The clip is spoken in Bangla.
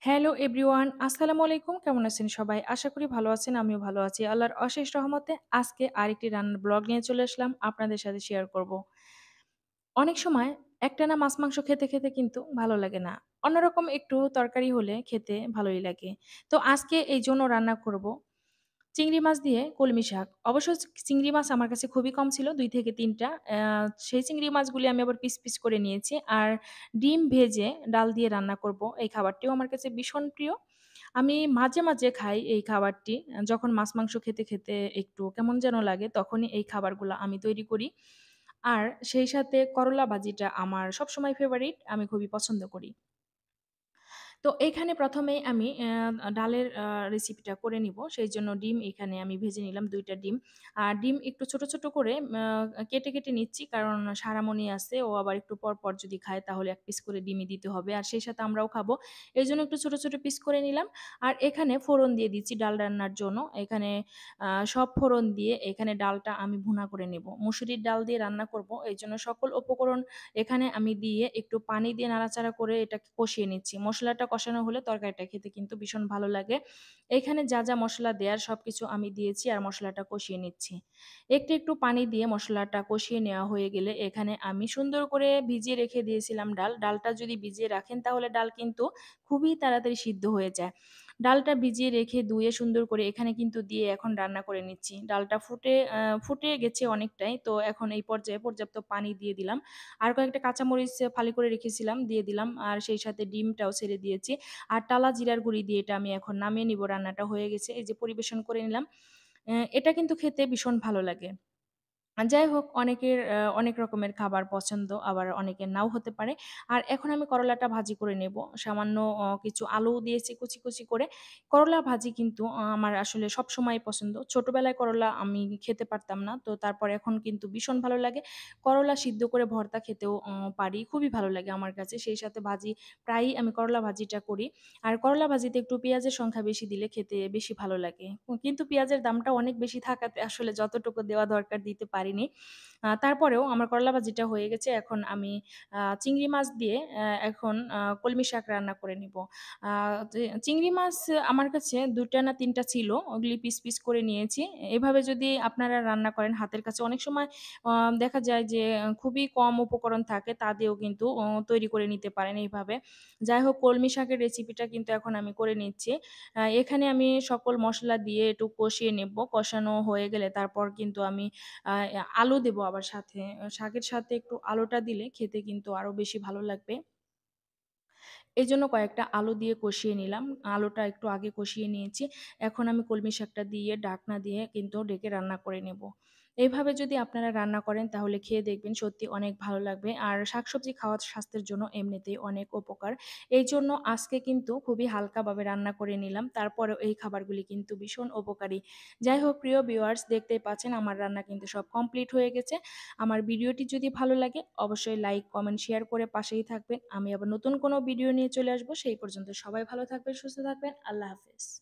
হ্যালো এভরিওয়ান, আসসালামু আলাইকুম। কেমন আছেন সবাই? আশা করি ভালো আছেন, আমিও ভালো আছি। আল্লাহর অশেষ রহমতে আজকে আরেকটি রান্নার ব্লগ নিয়ে চলে আসলাম, আপনাদের সাথে শেয়ার করব। অনেক সময় একটানা মাছ-মাংস খেতে, খেতে কিন্তু ভালো লাগে না। অন্যরকম একটু তরকারি হলে খেতে ভালোই লাগে। তো আজকে এইজন্য রান্না করব চিংড়ি মাছ দিয়ে কলমি শাক। অবশ্য চিংড়ি মাছ আমার কাছে খুবই কম ছিল ২ থেকে ৩ টা। সেই চিংড়ি মাছগুলি আমি আবার পিস, পিস করে নিয়েছি। আর ডিম ভেজে ডাল দিয়ে রান্না করব। এই খাবারটিও আমার কাছে ভীষণ প্রিয়। আমি মাঝে, মাঝে খাই এই খাবারটি। যখন মাছ-মাংস খেতে, খেতে একটু কেমন যেন লাগে তখনই এই খাবারগুলা আমি তৈরি করি। আর সেই সাথে করলা ভাজিটা আমার সবসময় ফেভারিট। আমি খুবই পছন্দ করি। তো এইখানে ১ম এই আমি ডালের রেসিপিটা করে নিব। সেইজন্য ডিম এখানে আমি ভেজে নিলাম ২ টা ডিম। আর ডিম একটু ছোট, ছোট করে কেটে, কেটে নিচ্ছি। কারণ সারামণি আছে, ও আবার একটু পর, পর যদি খায় তাহলে ১ পিস করে ডিমই দিতে হবে। আর সেই সাথে আমরাও খাবো। এজন্য একটু ছোট, ছোট পিস করে নিলাম। আর এখানে ফোড়ন দিয়ে দিচ্ছি ডাল রান্নার জন্য। এখানে সব ফোড়ন দিয়ে এখানে ডালটা আমি ভুনা করে নেব। মুসুরির ডাল দিয়ে রান্না করব। এইজন্য সকল উপকরণ এখানে আমি দিয়ে একটু পানি দিয়ে নাড়াচাড়া করে এটাকে কষিয়ে নিচ্ছি। মসলাটা কষানো হলে তরকারিটা খেতে কিন্তু ভীষণ ভালো লাগে। এইখানে যা, যা মসলা দেয়ার সবকিছু আমি দিয়েছি আর মসলাটা কষিয়ে নিচ্ছি। একটু, একটু পানি দিয়ে মসলাটা কষিয়ে নেওয়া হয়ে গেলে এখানে আমি সুন্দর করে ভিজিয়ে রেখে দিয়েছিলাম ডাল। ডালটা যদি ভিজিয়ে রাখেন তাহলে ডাল কিন্তু খুবই তাড়াতাড়ি সিদ্ধ হয়ে যায়। ডালটা ভিজিয়ে রেখে ধুয়ে সুন্দর করে এখানে কিন্তু দিয়ে এখন রান্না করে নিচ্ছি। ডালটা ফুটে গেছে অনেকটাই। তো এখন এই পর্যায়ে পর্যাপ্ত পানি দিয়ে দিলাম। আর কয়েকটা কাঁচামরিচ ফালি করে রেখেছিলাম, দিয়ে দিলাম। আর সেই সাথে ডিমটাও ছেড়ে দিয়েছি। আর টালা জিরার গুঁড়ি দিয়ে এটা আমি এখন নামিয়ে নিব। রান্নাটা হয়ে গেছে। এই যে পরিবেশন করে নিলাম। এটা কিন্তু খেতে ভীষণ ভালো লাগে। যাই হোক অনেকের অনেক রকমের খাবার পছন্দ, আবার অনেকের নাও হতে পারে। আর এখন আমি করলাটা ভাজি করে নেব। সামান্য কিছু আলু দিয়েছি কুচি, কুচি করে। করলা ভাজি কিন্তু আমার আসলে সবসময় পছন্দ। ছোটবেলায় করলা আমি খেতে পারতাম না। তো তারপর এখন কিন্তু ভীষণ ভালো লাগে। করলা সিদ্ধ করে ভর্তা খেতেও পারি। খুবই ভালো লাগে আমার কাছে। সেই সাথে ভাজি প্রায়ই আমি করলা ভাজিটা করি। আর করলা ভাজিতে একটু পেঁয়াজের সংখ্যা বেশি দিলে খেতে বেশি ভালো লাগে। কিন্তু পেঁয়াজের দামটা অনেক বেশি থাকাতে আসলে যতটুকু দেওয়া দরকার দিতে পারিনি। তারপরেও আমার করলা ভাজিটা হয়ে গেছে। এখন আমি চিংড়ি মাছ দিয়ে এখন কলমি শাক রান্না করে নিব। আ চিংড়ি মাছ আমার কাছে ২ টা না ৩ টা ছিল। ওগুলি পিস, পিস করে নিয়েছি। এভাবে যদি আপনারা রান্না করেন হাতের কাছে অনেক সময় আ দেখা যায় যে খুবই কম উপকরণ থাকে, তা দিয়েও কিন্তু তৈরি করে নিতে পারেন এইভাবে। যাই হোক কলমি শাকের রেসিপিটা কিন্তু এখন আমি করে নিচ্ছি। এখানে আমি সকল মসলা দিয়ে একটু কষিয়ে নেব। কষানো হয়ে গেলে তারপর কিন্তু আমি আলু দেবো আবার সাথে। শাকের সাথে একটু আলুটা দিলে খেতে কিন্তু আরো বেশি ভালো লাগবে। এজন্য কয়েকটা আলু দিয়ে কষিয়ে নিলাম। আলুটা একটু আগে কষিয়ে নিয়েছি। এখন আমি কলমি শাকটা দিয়ে ঢাকনা দিয়ে কিন্তু ঢেকে রান্না করে নেব। এভাবে যদি আপনারা রান্না করেন তাহলে খেয়ে দেখবেন সত্যি অনেক ভালো লাগবে। আর শাকসবজি খাওয়া স্বাস্থ্যের জন্য এমনিতেই অনেক উপকার। এইজন্য আজকে কিন্তু খুবই হালকাভাবে রান্না করে নিলাম। তারপরেও এই খাবারগুলি কিন্তু ভীষণ উপকারী। যাই হোক প্রিয় ভিউয়ার্স, দেখতেই পাচ্ছেন আমার রান্না কিন্তু সব কমপ্লিট হয়ে গেছে। আমার ভিডিওটি যদি ভালো লাগে অবশ্যই লাইক, কমেন্ট, শেয়ার করে পাশেই থাকবেন। আমি আবার নতুন কোনো ভিডিও নিয়ে চলে আসবো। সেই পর্যন্ত সবাই ভালো থাকবেন, সুস্থ থাকবেন। আল্লাহ হাফেজ।